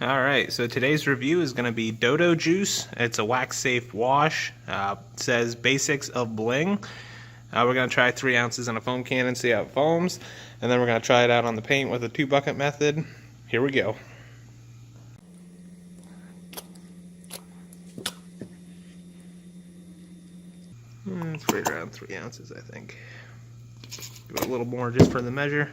Alright, so today's review is going to be Dodo Juice. It's a wax-safe wash. It says basics of bling. We're going to try 3 ounces in a foam can and see how it foams. And then we're going to try it out on the paint with a 2-bucket method. Here we go. It's right around 3 ounces, I think. Give it a little more just for the measure.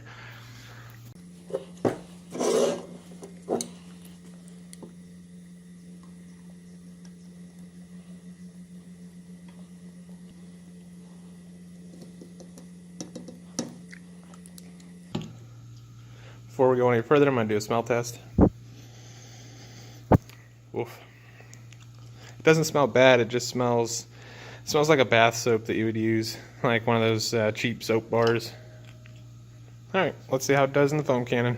Before we go any further, I'm going to do a smell test. Oof. It doesn't smell bad, it just smells like a bath soap that you would use, like one of those cheap soap bars. Alright, let's see how it does in the foam cannon.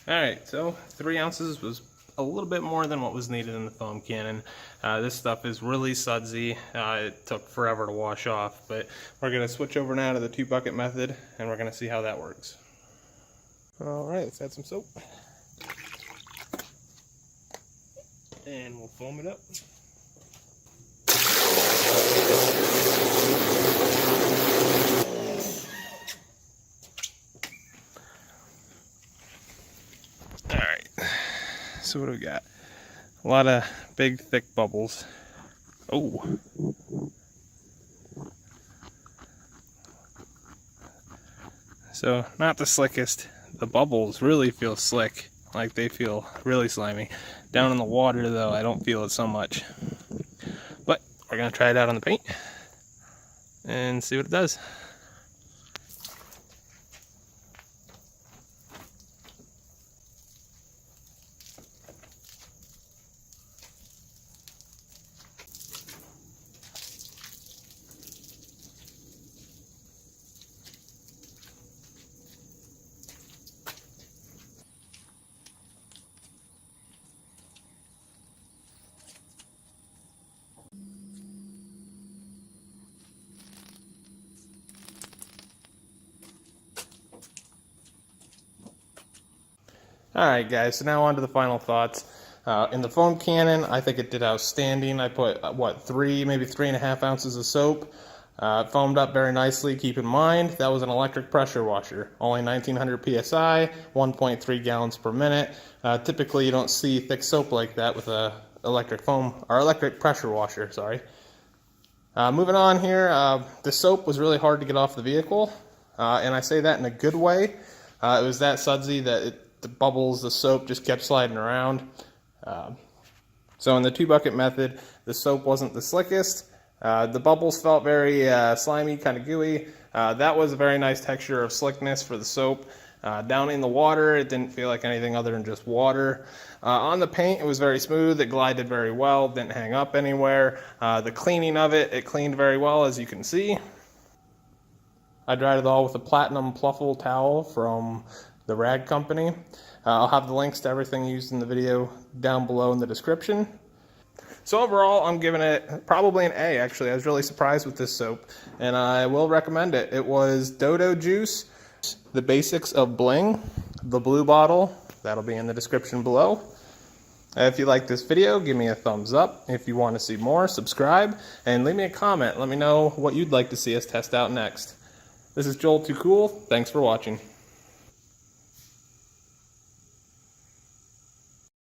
Alright, so 3 ounces was a little bit more than what was needed in the foam cannon. This stuff is really sudsy. It took forever to wash off, but we're going to switch over now to the 2-bucket method, and we're going to see how that works. Alright, let's add some soap. And we'll foam it up. So what do we got? A lot of big, thick bubbles. Oh. So, not the slickest. The bubbles really feel slick, like they feel really slimy. Down in the water, though, I don't feel it so much. But we're going to try it out on the paint and see what it does. Alright guys, so now on to the final thoughts. In the foam cannon, I think it did outstanding. I put, maybe 3.5 ounces of soap. It foamed up very nicely. Keep in mind, that was an electric pressure washer. Only 1900 psi, 1.3 gallons per minute. Typically, you don't see thick soap like that with a electric pressure washer, sorry. Moving on here, the soap was really hard to get off the vehicle. And I say that in a good way. It was that sudsy that the bubbles, the soap just kept sliding around. So in the 2-bucket method, the soap wasn't the slickest. The bubbles felt very slimy, kind of gooey. That was a very nice texture of slickness for the soap. Down in the water, it didn't feel like anything other than just water. On the paint, it was very smooth. It glided very well, didn't hang up anywhere. The cleaning of it, it cleaned very well, as you can see. I dried it all with a platinum pluffle towel from the rag company. I'll have the links to everything used in the video down below in the description. So overall, I'm giving it probably an A, actually. I was really surprised with this soap, and I will recommend it. It was Dodo Juice, the basics of Bling, the blue bottle. That'll be in the description below. If you like this video, give me a thumbs up. If you want to see more, subscribe, and leave me a comment. Let me know what you'd like to see us test out next. This is Joel Too Cool. Thanks for watching.